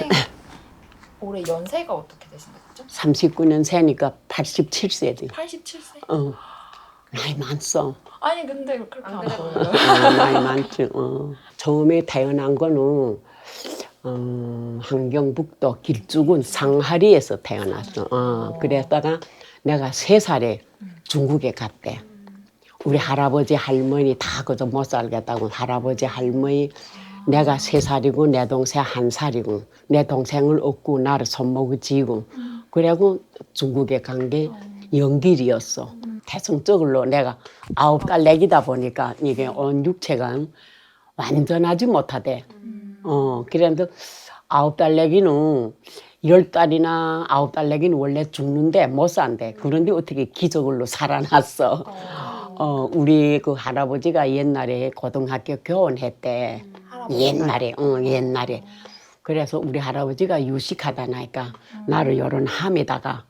선생님 올해 연세가 어떻게 되신 거죠? 39년생이니까 87세지. 87세? 나이 많소. 아니 근데 그렇게 안 보여요. 나이 많지. 처음에 태어난 거는 함경북도 길주군 상하리에서 태어났어. 그랬다가 내가 3살에 중국에 갔대. 우리 할아버지 할머니 다 그저 못 살겠다고 할아버지 할머니 내가 3살이고 내 동생 1살이고 내 동생을 얻고 나를 손목을 쥐고 그래고 중국에 간 게 연길이었어. 태성적으로 내가 9달 내기다 보니까 이게 온 육체가 완전하지 못하대. 그런데 9달 내기는 10달이나 9달 내기는 원래 죽는데 못 산대. 그런데 어떻게 기적으로 살아났어. 우리 그 할아버지가 옛날에 고등학교 교원했대. 옛날에. 그래서 우리 할아버지가 유식하다 나니까 나를 요런 함에다가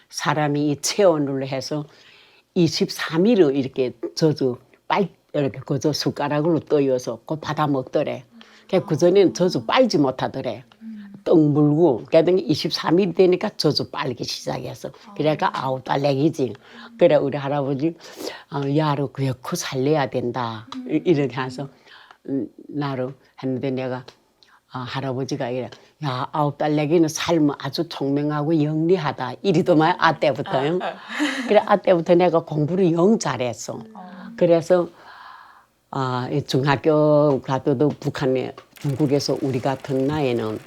사람이 이 체온을 해서 23일을 이렇게 저주 이렇게 그저 숟가락으로 떠여서 그 받아 먹더래. 그 전에는 저주 빨지 못하더래. 떡 물고 그러더니 23일 되니까 저주 빨기 시작했어. 그러니까 9달 내기지. 그래 우리 할아버지 야로 그렇고 살려야 된다 이렇게 해서 나로 했는데 내가 할아버지가 이래 야 9달 내기는 삶은 아주 총명하고 영리하다 이리더만 때부터요. 그래 때부터 내가 공부를 영 잘했어. 그래서 이 중학교 가도 북한에 중국에서 우리 같은 나이는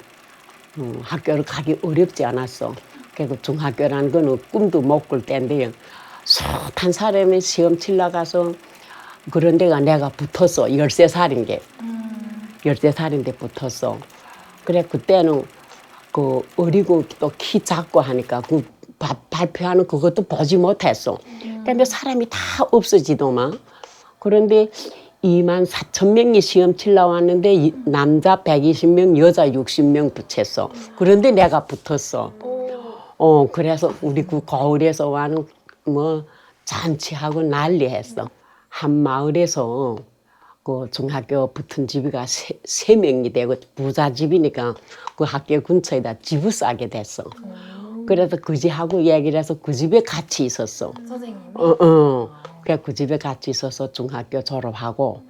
학교를 가기 어렵지 않았어. 그래서 중학교라는 거는 꿈도 못 꿀 때인데 숱한 사람이 시험 치러 가서 그런 데가 내가 붙었어. 13살인 게. 13살인데 붙었어. 그래 그때는 그 어리고 또 키 작고 하니까 그 발표하는 그것도 보지 못했어. 근데 사람이 다 없어지더만. 그런데 24,000명이 시험 치러 왔는데 남자 120명, 여자 60명 붙였어. 그런데 내가 붙었어. 그래서 우리 그 거울에서 와는 뭐 잔치하고 난리했어. 한 마을에서 그 중학교 붙은 집이가 세 명이 되고 부자 집이니까 그 학교 근처에다 집을 싸게 됐어. 그래서 그 집하고 얘기를 해서 그 집에 같이 있었어. 선생님이? 그래 그 집에 같이 있어서 중학교 졸업하고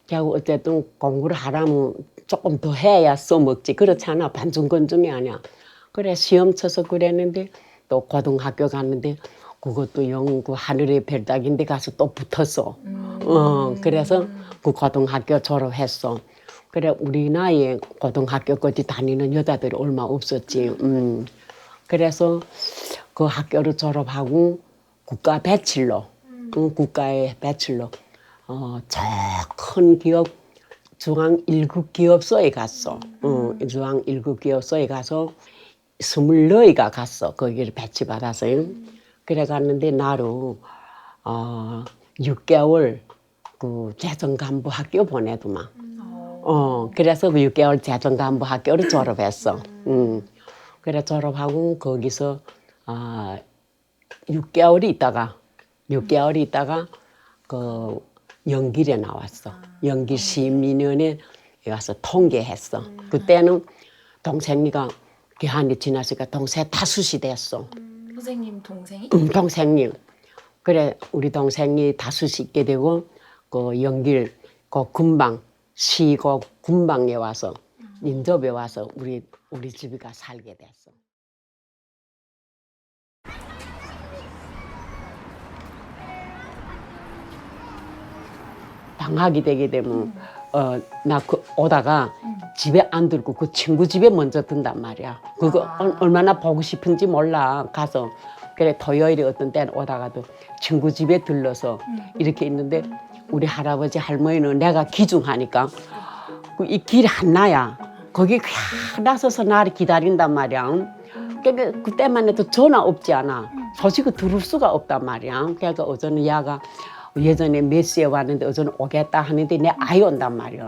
그리고 어쨌든 공부를 하라면 조금 더 해야 써먹지. 그렇지 않아. 반중건중이 아니야. 그래 시험 쳐서 그랬는데 또 고등학교 갔는데 그것도 영구 하늘의 별따기인데 가서 또 붙었어. 그래서 그 고등학교 졸업했어. 그래 우리 나이에 고등학교까지 다니는 여자들이 얼마 없었지. 그래서 그 학교를 졸업하고 국가 배칠로, 국가의 배칠로 저 큰 기업 중앙 1급 기업소에 갔어. 중앙 1급 기업소에 가서 24가 갔어. 거기를 배치받아서요. 그래 갔는데 나로 6개월 그 재정간부 학교 보내더만. 그래서 그 6개월 재정간부 학교를 졸업했어. 그래 졸업하고 거기서 6개월이 있다가 그 연길에 나왔어. 연길 시민원에 가서 통계했어. 그때는 동생이가 기한이 지났으니까 동생 다수시 됐어. 선생님 동생이? 동생님. 그래 우리 동생이 다수시 있게 되고 그 연길 그 군방 시고 군방에 와서 인접에 와서 우리 집이가 살게 됐어. 방학이 되게 되면 나 오다가 집에 안 들고 그 친구 집에 먼저 든단 말이야. 그거 얼마나 보고 싶은지 몰라. 가서 그래 토요일에 어떤 때는 오다가도 친구 집에 들러서 이렇게 있는데 우리 할아버지 할머니는 내가 기중하니까 이 길 하나야. 거기 그냥 나서서 나를 기다린단 말이야. 그러니까 그때만 해도 전화 없지 않아. 소식을 들을 수가 없단 말이야. 그러니까 어제는 야가 예전에 몇 시에 왔는데 어제는 오겠다 하는데 내 아이 온단 말이야.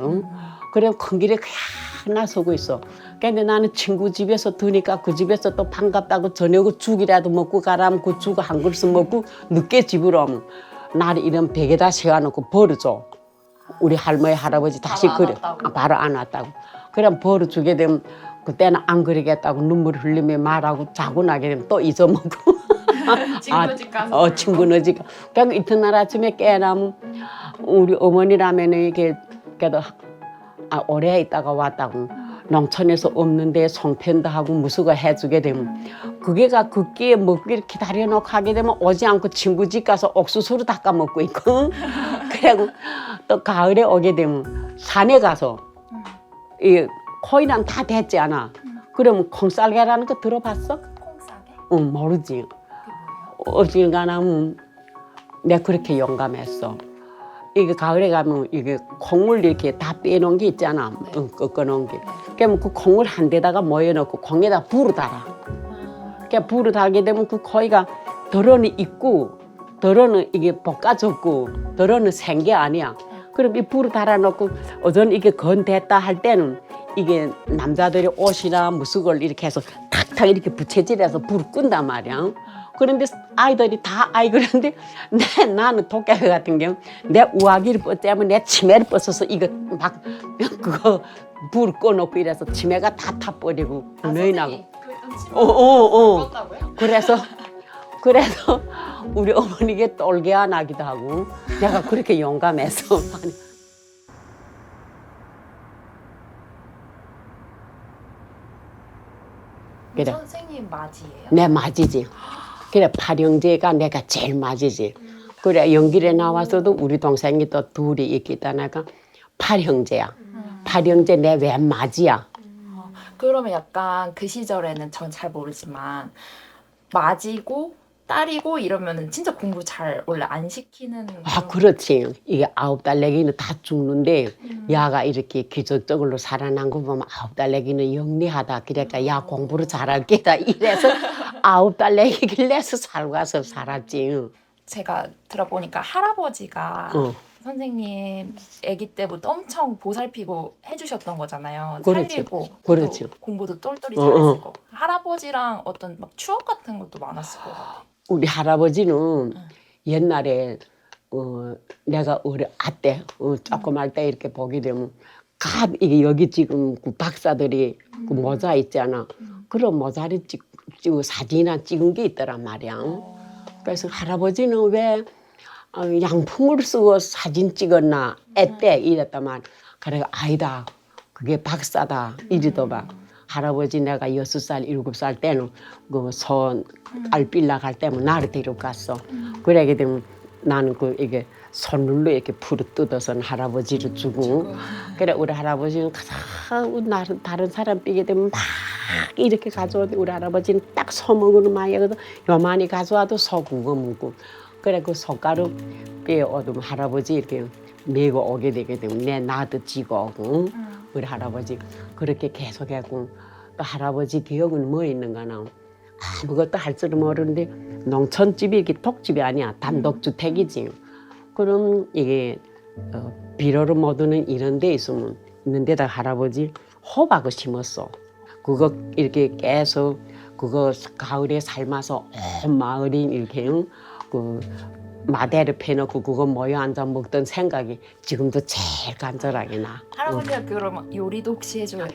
그래 큰 길에 그냥 나서고 있어. 근데 나는 친구 집에서 드니까 그 집에서 또 반갑다고 저녁에 죽이라도 먹고 가라면 그 죽 한 그릇 먹고 늦게 집으로 오면 나를 이런 베개다 세워놓고 버려줘. 우리 할머니 할아버지 다시 그래 바로 안 왔다고. 그럼 벌을 주게 되면 그때는 안 그러겠다고 눈물 흘리며 말하고 자고 나게 되면 또 잊어먹고. 친구 집 가서 친구네 집. 그러니까 이튿날 아침에 깨어나면 우리 어머니라면은 이게 그래도 오래 있다가 왔다고 농촌에서 없는데 송편도 하고 무수거 해주게 되면 그게가 그끼에 먹기를 기다려놓고 하게 되면 오지 않고 친구 집 가서 옥수수로 닦아 먹고 있고 그리고 또 가을에 오게 되면 산에 가서 이 코이랑 다 됐지 않아. 그러면 콩쌀개라는 거 들어봤어? 콩싸게? 응, 모르지. 어지간하면 내가 그렇게 용감했어. 이게 가을에 가면 이게 콩을 이렇게 다 빼놓은 게 있잖아. 네. 꺾어놓은 게. 그러면 그 콩을 한 대다가 모여놓고 콩에다 불을 달아. 그러니까 불을 달게 되면 그 코이가 덜어는 있고 덜어는 이게 볶아졌고 덜어는 생 게 아니야. 그럼 이 불을 달아놓고 어전 이게 건됐다 할 때는 이게 남자들이 옷이나 무슨 걸 이렇게 해서 탁탁 이렇게 부채질해서 불을 끈단 말이야. 그런데 아이들이 다 그런데 나는 도깨비 같은 경우 내 우아기를 뻗자면 내 치매를 뻗어서 이거 막 그거 불 꺼놓고 이래서 치매가 다 타버리고 은연히 나고. 껐다고요? 그래서 우리 어머니께 똘개가 나기도 하고 내가 그렇게 용감해서 그래. 선생님 맞이예요? 내 맞이지. 그래 팔형제가 내가 제일 맞이지. 그래 연길에 나와서도 우리 동생이 또 둘이 있기다 내가 팔형제야. 팔형제 내 왼 맞이야. 그러면 약간 그 시절에는 전 잘 모르지만 맞이고 딸이고 이러면은 진짜 공부 잘 원래 안 시키는 그렇지. 이게 9달 내기는 다 죽는데 야가 이렇게 기적적으로 살아난 거 보면 9달 내기는 영리하다. 그러니까 야 공부를 잘할 게다. 이래서 9달 내기를 내서 살고 가서 살았지. 제가 들어보니까 할아버지가 선생님 아기 때부터 엄청 보살피고 해주셨던 거잖아요. 그렇지. 살리고 그렇지. 또 공부도 똘똘히 잘했을 거고 할아버지랑 어떤 막 추억 같은 것도 많았을 것 같아요. 우리 할아버지는 옛날에 내가 아때 조그말 때 이렇게 보게 되면 이게 여기 지금 그 박사들이 그 모자 있잖아. 그런 모자를 찍고 사진이나 찍은 게 있더란 말이야. 그래서 할아버지는 왜 양품을 쓰고 사진 찍었나 애때 이랬다만 그래 아니다 그게 박사다 이러더만. 할아버지 내가 6살 7살 때는 그 소 알빌라 갈 때면 나를 데리고 갔어. 그러게 되면 나는 이게 손눌로 이렇게 풀을 뜯어서 할아버지를 주고 그래 우리 할아버지는 가장 다른 사람 삐게 되면 막 이렇게 가져오는데 우리 할아버지는 딱 소먹으로 많이 하거든. 요만히 가져와도 소 구워 먹고 그래 그 솥가루 빼어오면 할아버지 이렇게 메고 오게 되게 되면 내 나도 지고 오고 우리 할아버지 그렇게 계속하고 또 할아버지 기억은 뭐 있는가나 아무것도 할 줄 모르는데 농촌집이 이게 독집이 아니야 단독주택이지. 그럼 이게 비료를 못 얻는 이런 데 있는 데다 할아버지 호박을 심었어. 그거 이렇게 깨서 그거 가을에 삶아서 온 마을이 이렇게 그 마대를 패놓고 그거 모여 앉아 먹던 생각이 지금도 제일 간절하게 나. 할아버지가 그러면 요리도 혹시 해줘요?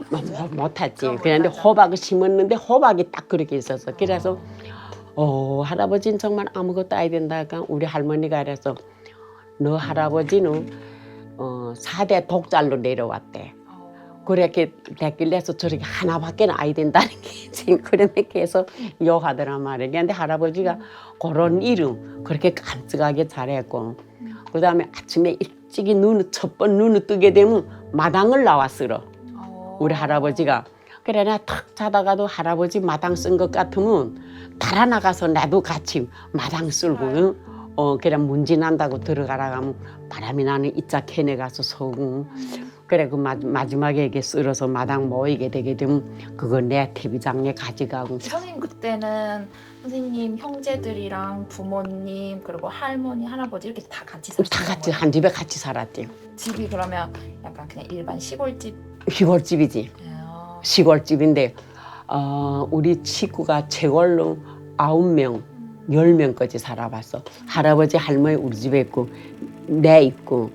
못했지. 그런데 호박을 심었는데 호박이 딱 그렇게 있었어. 그래서 할아버지는 정말 아무것도 안 된다니까 우리 할머니가 그래서 너 할아버지는 4대 독잘로 내려왔대. 그렇게 됐길래서 저렇게 하나밖에 안 된다는 게 지금 그렇게 계속 욕하더란 말이야. 근데 할아버지가 그런 이름 그렇게 깜찍하게 잘했고 그다음에 아침에 일찍이 첫 번 눈을 뜨게 되면 마당을 나왔으러 우리 할아버지가. 그래 나 탁 자다가도 할아버지 마당 쓴 것 같으면 달아나가서 나도 같이 마당 쓸고 그래 문지 난다고 들어가라 하면 바람이 나는 이자 캔에 가서 서고 그래 그 마지막에 이게 쓸어서 마당 모이게 되게 되면 그거 내 TV장에 가져가고. 선생님 그때는 선생님 형제들이랑 부모님 그리고 할머니 할아버지 이렇게 다 같이 사셨어요? 다 같이 한 집에 같이 살았지. 집이 그러면 약간 그냥 일반 시골집? 시골집이지. 시골집인데 우리 식구가 최고로 9명 10명까지 살아봤어. 할아버지 할머니 우리 집에 있고 내 있고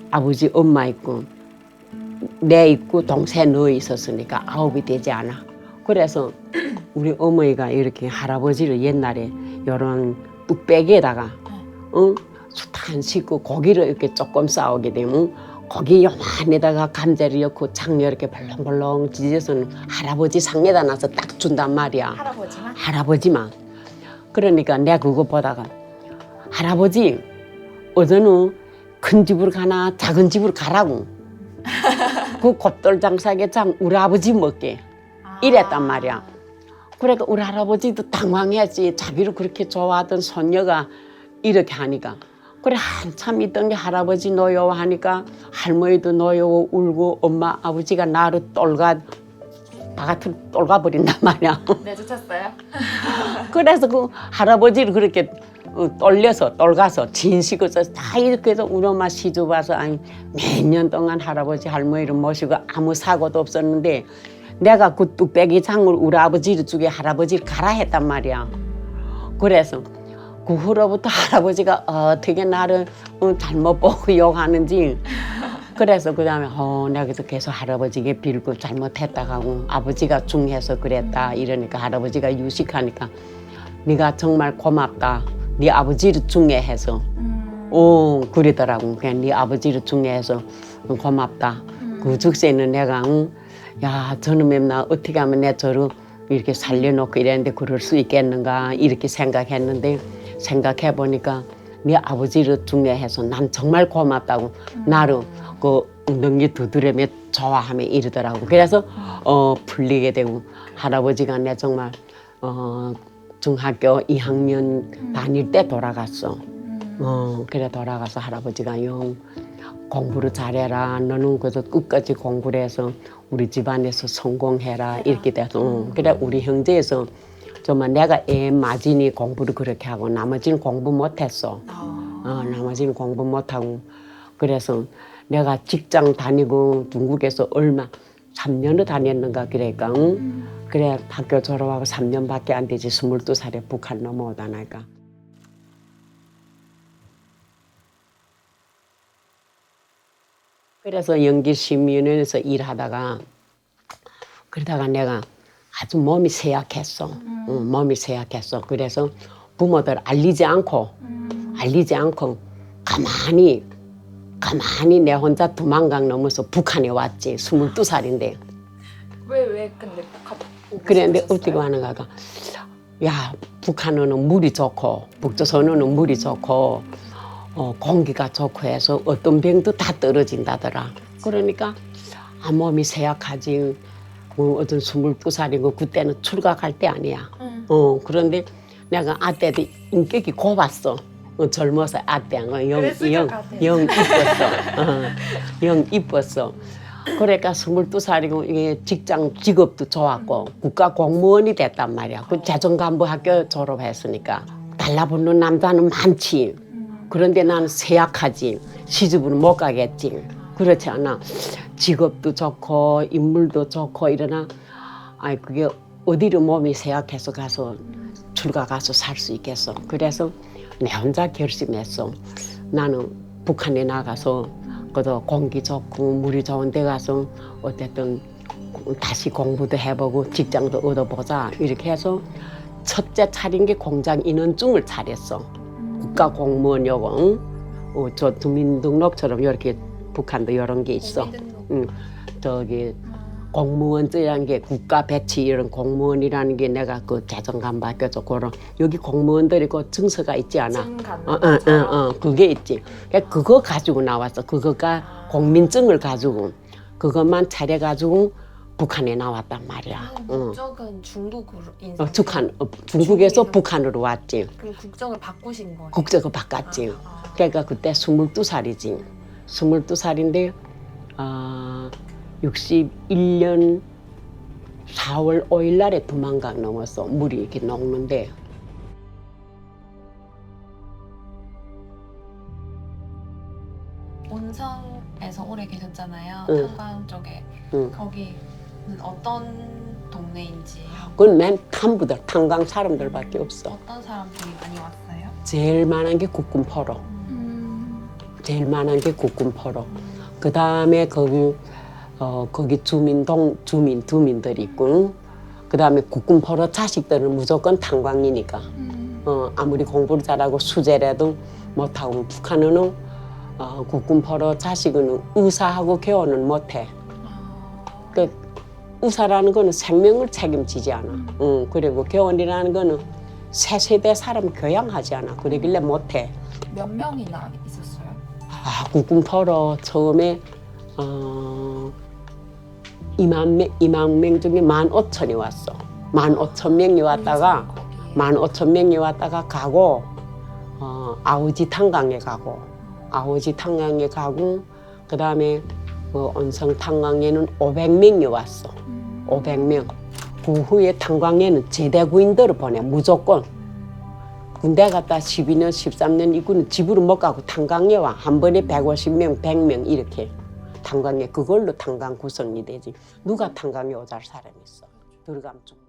아버지 엄마 있고 내 있고 동생 너 있었으니까 9이 되지 않아. 그래서 우리 어머니가 이렇게 할아버지를 옛날에 이런 뚝배기에다가 숯한 씻고 고기를 이렇게 조금 싸우게 되면 고기 요만에다가 감자를 넣고 장려 이렇게 벌렁벌렁 지져서는 할아버지 상에다 놔서 딱 준단 말이야. 할아버지만? 할아버지만. 그러니까 내가 그거 보다가 할아버지 어제는 큰 집으로 가나 작은 집으로 가라고. 그 곱돌 장사게 참 우리 아버지 먹게 이랬단 말이야. 그러니까 우리 할아버지도 당황했지. 자기를 그렇게 좋아하던 손녀가 이렇게 하니까. 그래 한참 있던 게 할아버지 노여 하니까 할머니도 노여 울고 엄마 아버지가 나를 바깥으로 똘가버린단 말이야. 내쫓았어요? 그래서 그 할아버지를 그렇게 똘가서 진식어서 다 이렇게 해서 우리 엄마 시집 와서 몇 년 동안 할아버지 할머니를 모시고 아무 사고도 없었는데 내가 그 뚝배기 장을 우리 아버지를 주게 할아버지를 가라 했단 말이야. 그래서 그 후로부터 할아버지가 어떻게 나를 잘못 보고 욕하는지 그래서 그 다음에 내가 계속 할아버지에게 빌고 잘못했다 하고 아버지가 중해서 그랬다 이러니까 할아버지가 유식하니까 네가 정말 고맙다. 네 아버지를 중해해서 그러더라고. 그냥 네 아버지를 중해해서 고맙다. 그 즉세는 내가 야 저놈의 나 어떻게 하면 내 저를 이렇게 살려놓고 이랬는데 그럴 수 있겠는가 이렇게 생각했는데 생각해보니까 네 아버지를 중요해서 난 정말 고맙다고 나를 그 엉덩이 두드리며 좋아하며 이러더라고. 그래서 풀리게 되고 할아버지가 내 정말 중학교 2학년 다닐 때 돌아갔어. 그래 돌아가서 할아버지가 영 공부를 잘해라. 너는 그래서 끝까지 공부를 해서 우리 집안에서 성공해라 이렇게 돼서 그래 우리 형제에서 정말 내가 애 맞으니 공부를 그렇게 하고 나머지는 공부 못했어. 나머지는 공부 못하고 그래서 내가 직장 다니고 중국에서 3년을 다녔는가 그러니까 그래 학교 졸업하고 3년밖에 안 되지 22살에 북한 넘어오다 나니까. 그래서 연기시민원에서 일하다가 그러다가 내가 아주 몸이 쇠약했어. 몸이 쇠약했어. 그래서 부모들 알리지 않고 가만히 내 혼자 도망강 넘어서 북한에 왔지. 22살인데. 왜 근데 그랬는데 어떻게 하는가 야 북한은 물이 좋고 북조선은 물이 좋고 공기가 좋고 해서 어떤 병도 다 떨어진다더라. 그러니까 몸이 쇠약하지. 어떤 22살이고 그때는 출가갈 때 아니야. 그런데 내가 아때도 인격이 곱았어. 젊어서 아때 영 이뻤어. 영 이뻤어. 그러니까 22살이고 이게 직업도 좋았고 국가 공무원이 됐단 말이야. 그 재정간부 학교 졸업했으니까 달라붙는 남자는 많지. 그런데 나는 쇠약하지. 시집은 못 가겠지. 그렇지 않아. 직업도 좋고 인물도 좋고 이러나 그게 어디로 몸이 쇠약해서 가서 출가 가서 살 수 있겠어. 그래서 내 혼자 결심했어. 나는 북한에 나가서 그래도 공기 좋고 물이 좋은 데 가서 어쨌든 다시 공부도 해보고 직장도 얻어보자 이렇게 해서 첫째 차린 게 공장 인원증을 차렸어. 국가 공무원 요거 저 주민등록처럼 이렇게 북한도 이런 게 있어. 저기 공무원이라는 게 국가 배치 이런 공무원이라는 게 내가 그 재정간부 학교죠. 그런 여기 공무원들이 그 증서가 있지 않아. 그게 있지. 그거 가지고 나왔어. 그거가 공민증을 가지고 그것만 차려가지고 북한에 나왔단 말이야. 국적은 중국으로 중국에서 북한으로 왔지. 그럼 국적을 바꾸신 거예요? 국적을 바꿨지. 그러니까 그때 22살이지. 22살인데 61년 4월 5일 날에 두만강 넘어서 물이 이렇게 녹는데 온성에서 오래 계셨잖아요. 탄광 쪽에. 거기는 어떤 동네인지. 그건 맨 탐부들 탄광 사람들밖에 없어. 어떤 사람들이 많이 왔어요? 제일 많은 게 국군포로. 제일 많은 게 국군포로. 그 다음에 거기 거기 주민들이 있고, 그 다음에 국군 포로 자식들은 무조건 탄광이니까. 아무리 공부를 잘하고 수재라도 못하고, 북한은 국군 포로 자식은 의사하고 교원은 못해. 그 의사라는 거는 생명을 책임지지 않아. 그리고 교원이라는 거는 새 세대 사람 교양하지 않아. 그러길래 못해. 몇 명이나 있었어요? 국군 포로 처음에 2만 명 중에 15,000이 왔어. 15,000명이 왔다가 15,000명이 왔다가 가고 아오지 탄강에 가고 그 다음에 온성 탄광에는 500명이 왔어. 500명. 그 후에 탄광에는 제대구인들을 보내. 무조건. 군대 갔다 12년, 13년 이구는 집으로 못 가고 탄광에 와. 한 번에 150명, 100명 이렇게. 탄광에 그걸로 탄광 구성이 되지. 누가 탄광에 오잘 사람이 있어. 들어가면 죽는데.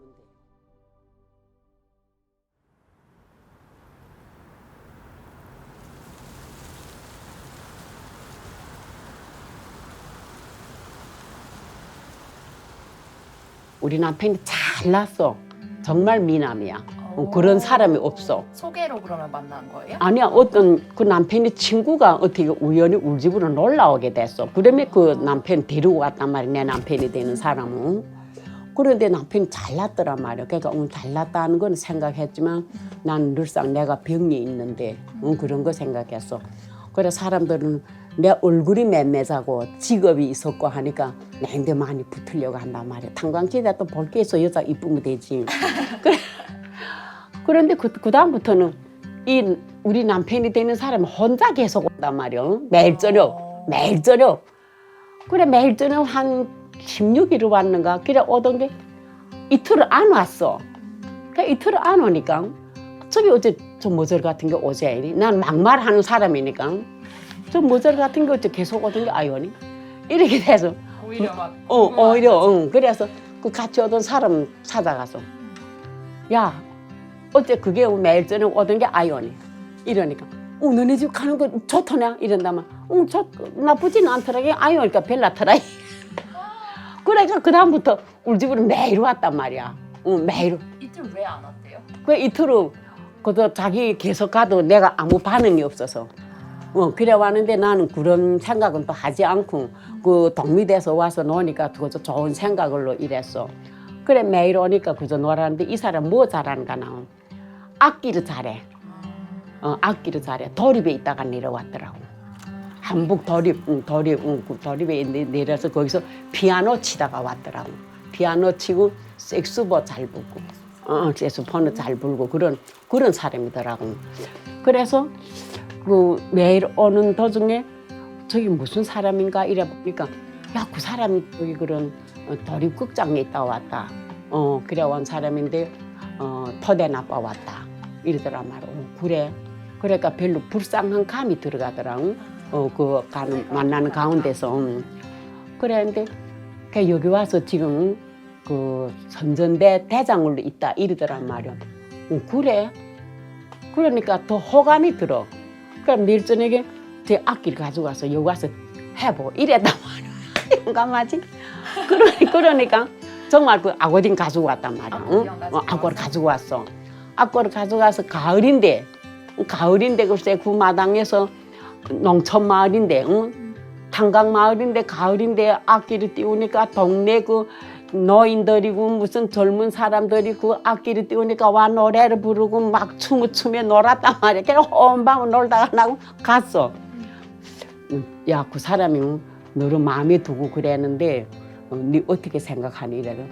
우리 남편이 잘났어. 정말 미남이야. 그런 사람이 없어. 소개로 그러면 만난 거예요? 아니야, 어떤 그 남편의 친구가 어떻게 우연히 우리 집으로 놀러 오게 됐어. 그러면 그 남편 데리고 왔단 말이야. 내 남편이 되는 사람은. 그런데 남편이 잘났더란 말이야. 그러니까 잘났다는 건 생각했지만 난 늘상 내가 병이 있는데 그런 거 생각했어. 그래 사람들은 내 얼굴이 맴매자고 직업이 있었고 하니까 내한테 많이 붙으려고 한단 말이야. 탄광지대 또 볼 게 있어. 여자 이쁘면 되지. 그런데 그 다음부터는 우리 남편이 되는 사람은 혼자 계속 온단 말이야. 매일 저녁. 그래 매일 저녁 한 16일을 왔는가. 그래 오던 게 이틀을 안 왔어. 그래 이틀을 안 오니까 저기 어째 저 모절 같은 게 오지. 난 막말하는 사람이니까 저 모절 같은 게 어째 계속 오던 게 아이오니. 이렇게 돼서 오히려 막 오히려 그래서 그 같이 오던 사람 찾아가서 야 어째 그게 매일 저녁 오던 게 아이오니. 이러니까 너네 집 가는 거 좋더냐 이런다면 나쁘지는 않더라. 아이오니까 별나더라. 그러니까 그 다음부터 우리 집으로 매일 왔단 말이야. 매일. 이틀 왜 안 왔대요? 그 이틀을 그도 자기 계속 가도 내가 아무 반응이 없어서. 그래 왔는데 나는 그런 생각은 또 하지 않고 그 독립돼서 와서 노니까 그저 좋은 생각으로 이랬어. 그래 매일 오니까 그저 놀았는데 이 사람 뭐 잘하는가 나. 악기를 잘해. 악기를 잘해. 도립에 있다가 내려왔더라고. 한북 도립에 내려서 거기서 피아노 치다가 왔더라고. 피아노 치고 색소폰 잘 불고, 색소폰을 잘 불고 그런 사람이더라고. 그래서 그 매일 오는 도중에 저기 무슨 사람인가 이래 보니까 야 그 사람이 여기 그런 도립극장에 있다 왔다. 그래 온 사람인데 토대 나빠 왔다 이러더란 말이야. 그래. 그러니까 별로 불쌍한 감이 들어가더라고. 그 만나는 가운데서. 그랬는데 여기 와서 지금 그 선전대 대장으로 있다 이러더란 말이야. 그래. 그러니까 더 호감이 들어. 그럼 내일 저녁에 제 악기를 가져가서 여기 와서 해보 이랬단 말이야. 용감하지? 그러니까 정말 그 악어딘 가지고 왔단 말이야. 악어를 가지고 왔어. 악어를 가져가서 가을인데 글쎄 그 마당에서 농촌 마을인데 탄광 마을인데 가을인데 악기를 띄우니까 동네 그 노인들이고 무슨 젊은 사람들이 그 악기를 띄우니까 와 노래를 부르고 막 춤을 추며 놀았단 말이야. 그냥 온 밤을 놀다가 나고 갔어. 야 그 사람이 너를 마음에 두고 그랬는데 네 어떻게 생각하니 이래서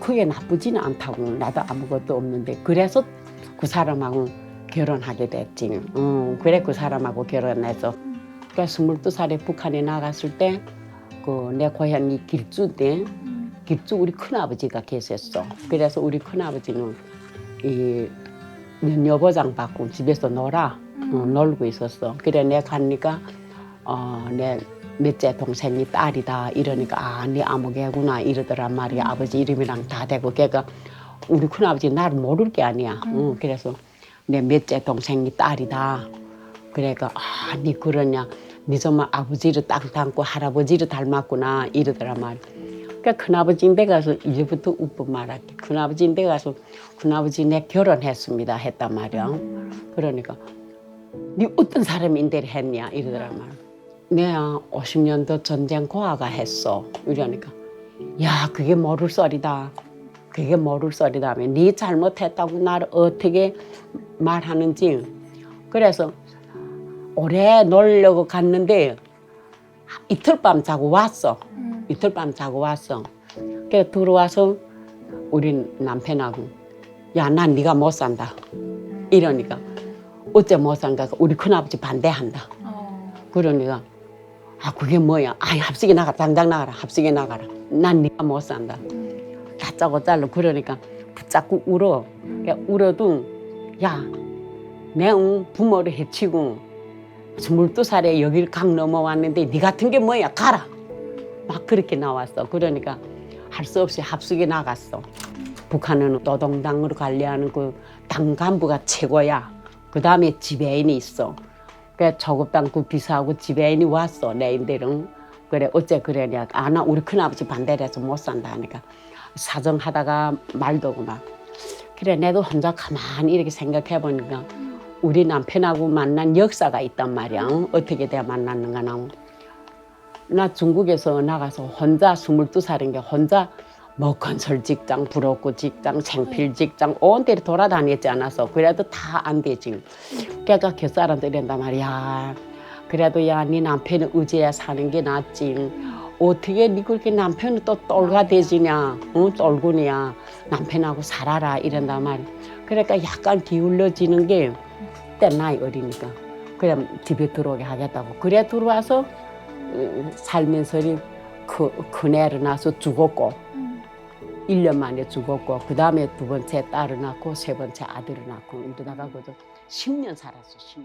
그게 나쁘지는 않다고. 나도 아무것도 없는데 그래서 그 사람하고 결혼하게 됐지. 그래 그 사람하고 결혼해서 그러니까 22살에 북한에 나갔을 때 그 내 고향이 길주인데 길주 우리 큰아버지가 계셨어. 그래서 우리 큰아버지는 이 면여보장 받고 집에서 놀고 있었어. 그래 내가 가니까 내 몇째 동생이 딸이다 이러니까 네 아무개구나 이러더란 말이야. 아버지 이름이랑 다 되고 걔가 우리 큰아버지 나를 모를 게 아니야. 그래서 내 몇째 동생이 딸이다. 그러니까 네 그러냐. 니 정말 아버지를 딱 닮고 할아버지를 닮았구나 이러더란 말이야. 그러니까 큰아버지인데 가서 이제부터 웃고 말할게. 큰아버지인데 가서 큰아버지 내 결혼했습니다 했단 말이야. 그러니까 니 어떤 사람이 인대를 했냐 이러더란 말이야. 내가 50년도 전쟁 고아가 했어. 이러니까 야 그게 모를 소리다. 그게 모를 소리다 하면 니 잘못했다고 나를 어떻게 말하는지. 그래서 오래 놀려고 갔는데 이틀 밤 자고 왔어. 이틀 밤 자고 왔어. 그래서 들어와서 우리 남편하고 야 난 네가 못 산다 이러니까 어째 못 산가 우리 큰아버지 반대한다. 그러니까 아 그게 뭐야? 아이 합석에 나가 당장 나가라. 합석에 나가라. 난 네가 못 산다. 다짜고짜로 그러니까 붙잡고 울어. 울어도 야 내 부모를 해치고 22살에 여기를 강 넘어왔는데 네 같은 게 뭐야? 가라. 막 그렇게 나왔어. 그러니까 할 수 없이 합숙에 나갔어. 북한은 노동당으로 관리하는 그 당 간부가 최고야. 그 다음에 지배인이 있어. 그래 조급당 그 비서하고 지배인이 왔어. 내인들은 그래 어째 그러냐. 아 나 우리 큰아버지 반대를 해서 못 산다 하니까 사정하다가 말도 막 그래 내도 혼자 가만히 이렇게 생각해 보니까 우리 남편하고 만난 역사가 있단 말이야. 어떻게 돼야 만났는가 나 중국에서 나가서 혼자 22살인 게 혼자 뭐 건설 직장, 부록고 직장, 생필 직장 온 데를 돌아다녔지 않아서 그래도 다 안 되지. 그러니까 그 사람들이 한단 말이야. 그래도 야 네 남편을 의지해 사는 게 낫지. 어떻게 네 그렇게 남편은 또 똘가 되지냐. 똘군이야. 남편하고 살아라 이런단 말이야. 그러니까 약간 기울어지는 게 그때 나이 어리니까. 그래 집에 들어오게 하겠다고. 그래 들어와서 살면서 큰 애를 낳아서 죽었고 1년 만에 죽었고 그 다음에 두 번째 딸을 낳고 세 번째 아들을 낳고 이러다가 그저 10년 살았어. 10년.